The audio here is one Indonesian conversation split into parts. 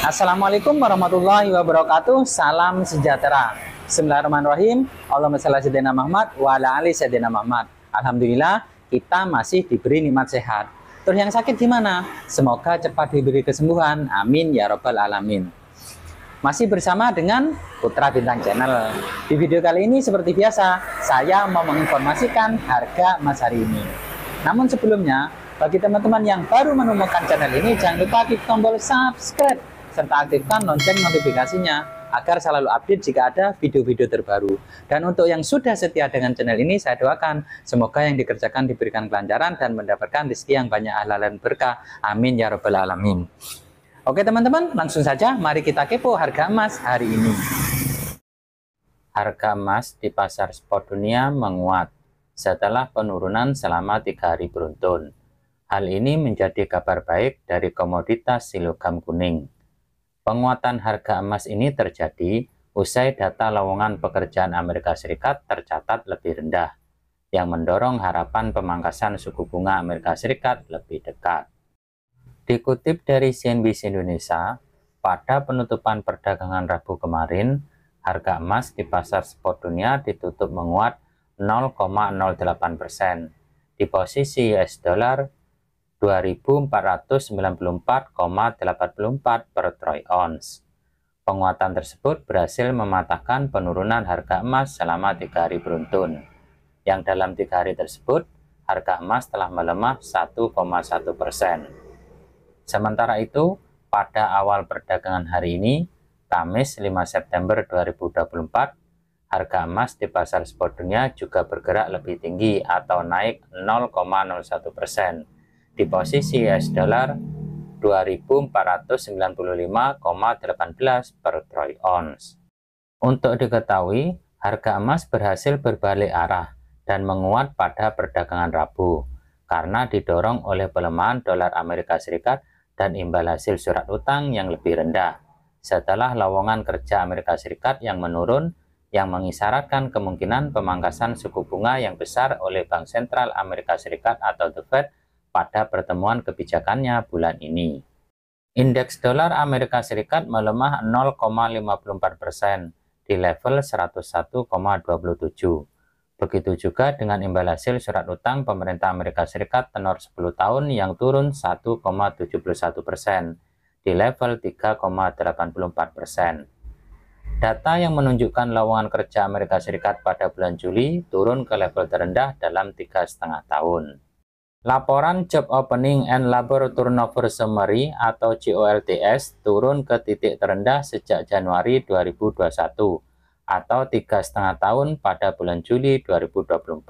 Assalamualaikum warahmatullahi wabarakatuh. Salam sejahtera. Bismillahirrahmanirrahim. Allahumma shalli ala sayyidina Muhammad wa ala ali sayyidina Muhammad. Alhamdulillah kita masih diberi nikmat sehat. Terus yang sakit gimana? Semoga cepat diberi kesembuhan. Amin ya rabbal alamin. Masih bersama dengan Putra Bintang Channel. Di video kali ini seperti biasa, saya mau menginformasikan harga emas hari ini. Namun sebelumnya, bagi teman-teman yang baru menemukan channel ini, jangan lupa klik tombol subscribe serta aktifkan lonceng notifikasinya agar selalu update jika ada video-video terbaru. Dan untuk yang sudah setia dengan channel ini, saya doakan semoga yang dikerjakan diberikan kelancaran dan mendapatkan rezeki yang banyak, halal dan berkah. Amin ya rabbal alamin. Oke teman-teman, langsung saja mari kita kepo harga emas hari ini. Harga emas di pasar spot dunia menguat setelah penurunan selama 3 hari beruntun. Hal ini menjadi kabar baik dari komoditas logam kuning. Penguatan harga emas ini terjadi usai data lowongan pekerjaan Amerika Serikat tercatat lebih rendah, yang mendorong harapan pemangkasan suku bunga Amerika Serikat lebih dekat. Dikutip dari CNBC Indonesia, pada penutupan perdagangan Rabu kemarin, harga emas di pasar spot dunia ditutup menguat 0,08% di posisi US dollar 2.494,84 per troy ounce. Penguatan tersebut berhasil mematahkan penurunan harga emas selama 3 hari beruntun, yang dalam 3 hari tersebut harga emas telah melemah 1,1%. Sementara itu, pada awal perdagangan hari ini, Kamis 5 September 2024, harga emas di pasar spot dunia juga bergerak lebih tinggi atau naik 0,01%. Di posisi US dollar 2.495,18 per troy ounce. Untuk diketahui, harga emas berhasil berbalik arah dan menguat pada perdagangan Rabu karena didorong oleh pelemahan dolar Amerika Serikat dan imbal hasil surat utang yang lebih rendah setelah lowongan kerja Amerika Serikat yang menurun, yang mengisyaratkan kemungkinan pemangkasan suku bunga yang besar oleh Bank Sentral Amerika Serikat atau The Fed pada pertemuan kebijakannya bulan ini. Indeks dolar Amerika Serikat melemah 0,54% di level 101,27. Begitu juga dengan imbal hasil surat utang pemerintah Amerika Serikat tenor 10 tahun yang turun 1,71% di level 3,84%. Data yang menunjukkan lowongan kerja Amerika Serikat pada bulan Juli turun ke level terendah dalam 3,5 tahun. Laporan Job Opening and Labor Turnover Summary atau JOLTS turun ke titik terendah sejak Januari 2021 atau 3,5 tahun pada bulan Juli 2024.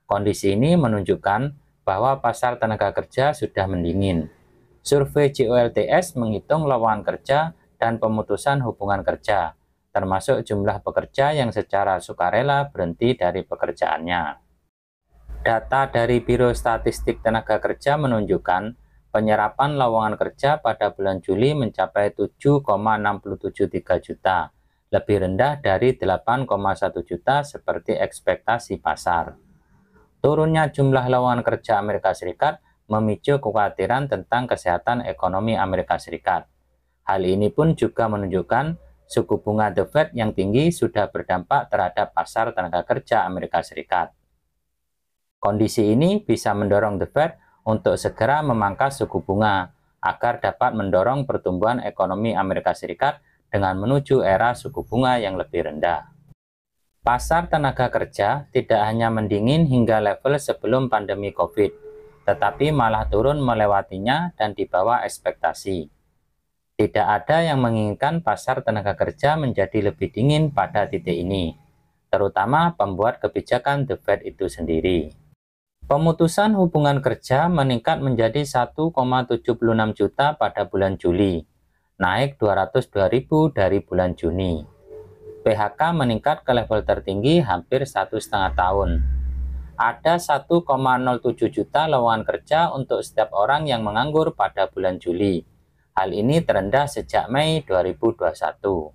Kondisi ini menunjukkan bahwa pasar tenaga kerja sudah mendingin. Survei JOLTS menghitung lowongan kerja dan pemutusan hubungan kerja, termasuk jumlah pekerja yang secara sukarela berhenti dari pekerjaannya. Data dari Biro Statistik Tenaga Kerja menunjukkan penyerapan lowongan kerja pada bulan Juli mencapai 7,673 juta, lebih rendah dari 8,1 juta seperti ekspektasi pasar. Turunnya jumlah lowongan kerja Amerika Serikat memicu kekhawatiran tentang kesehatan ekonomi Amerika Serikat. Hal ini pun juga menunjukkan suku bunga The Fed yang tinggi sudah berdampak terhadap pasar tenaga kerja Amerika Serikat. Kondisi ini bisa mendorong The Fed untuk segera memangkas suku bunga agar dapat mendorong pertumbuhan ekonomi Amerika Serikat dengan menuju era suku bunga yang lebih rendah. Pasar tenaga kerja tidak hanya mendingin hingga level sebelum pandemi COVID, tetapi malah turun melewatinya dan di bawah ekspektasi. Tidak ada yang menginginkan pasar tenaga kerja menjadi lebih dingin pada titik ini, terutama pembuat kebijakan The Fed itu sendiri. Pemutusan hubungan kerja meningkat menjadi 1,76 juta pada bulan Juli, naik 202.000 dari bulan Juni. PHK meningkat ke level tertinggi hampir 1,5 tahun. Ada 1,07 juta lowongan kerja untuk setiap orang yang menganggur pada bulan Juli. Hal ini terendah sejak Mei 2021.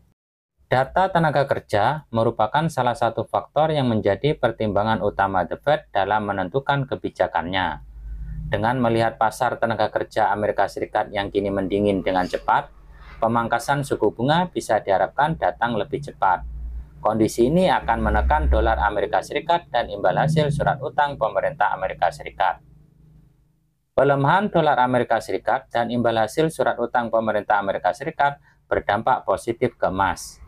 Data tenaga kerja merupakan salah satu faktor yang menjadi pertimbangan utama The Fed dalam menentukan kebijakannya. Dengan melihat pasar tenaga kerja Amerika Serikat yang kini mendingin dengan cepat, pemangkasan suku bunga bisa diharapkan datang lebih cepat. Kondisi ini akan menekan dolar Amerika Serikat dan imbal hasil surat utang pemerintah Amerika Serikat. Pelemahan dolar Amerika Serikat dan imbal hasil surat utang pemerintah Amerika Serikat berdampak positif ke emas.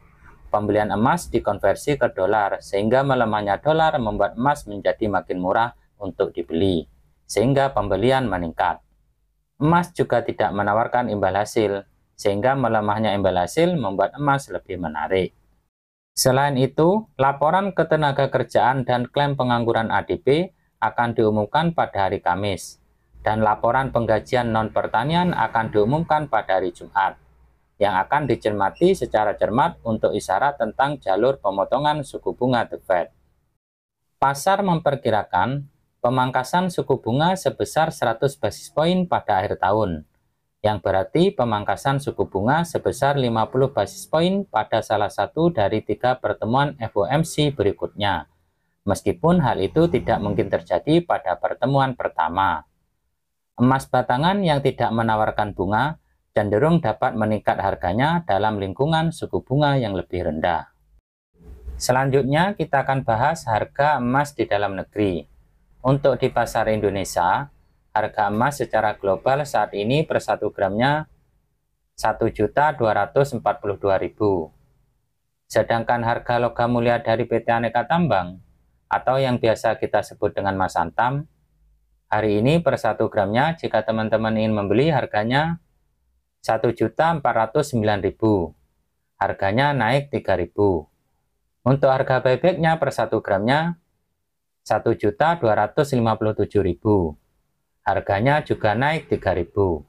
Pembelian emas dikonversi ke dolar, sehingga melemahnya dolar membuat emas menjadi makin murah untuk dibeli, sehingga pembelian meningkat. Emas juga tidak menawarkan imbal hasil, sehingga melemahnya imbal hasil membuat emas lebih menarik. Selain itu, laporan ketenagakerjaan dan klaim pengangguran ADP akan diumumkan pada hari Kamis, dan laporan penggajian non-pertanian akan diumumkan pada hari Jumat, yang akan dicermati secara cermat untuk isyarat tentang jalur pemotongan suku bunga The Fed. Pasar memperkirakan pemangkasan suku bunga sebesar 100 basis poin pada akhir tahun, yang berarti pemangkasan suku bunga sebesar 50 basis poin pada salah satu dari 3 pertemuan FOMC berikutnya, meskipun hal itu tidak mungkin terjadi pada pertemuan pertama. Emas batangan yang tidak menawarkan bunga cenderung dapat meningkat harganya dalam lingkungan suku bunga yang lebih rendah. Selanjutnya kita akan bahas harga emas di dalam negeri. Untuk di pasar Indonesia, harga emas secara global saat ini per 1 gramnya Rp1.242.000. Sedangkan harga logam mulia dari PT Aneka Tambang atau yang biasa kita sebut dengan Mas Antam, hari ini per 1 gramnya jika teman-teman ingin membeli harganya Rp1.409.000. Harganya naik Rp3.000. Untuk harga bebeknya per 1 gramnya Rp1.257.000. Harganya juga naik Rp3.000.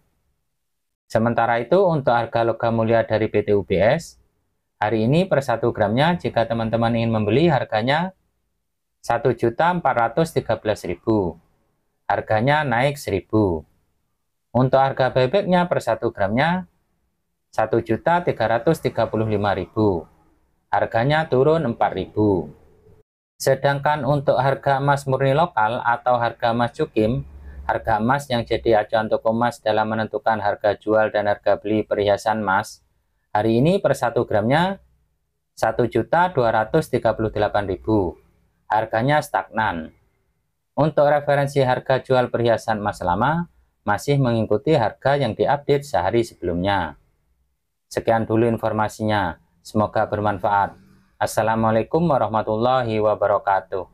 Sementara itu untuk harga logam mulia dari PT UBS, hari ini per 1 gramnya jika teman-teman ingin membeli harganya Rp1.413.000. Harganya naik Rp1.000. Untuk harga bebeknya per 1 gramnya Rp1.335.000. Harganya turun Rp4.000. Sedangkan untuk harga emas murni lokal atau harga emas cukim, harga emas yang jadi acuan toko emas dalam menentukan harga jual dan harga beli perhiasan emas, hari ini per 1 gramnya Rp1.238.000. Harganya stagnan. Untuk referensi harga jual perhiasan emas lama, masih mengikuti harga yang diupdate sehari sebelumnya. Sekian dulu informasinya. Semoga bermanfaat. Assalamualaikum warahmatullahi wabarakatuh.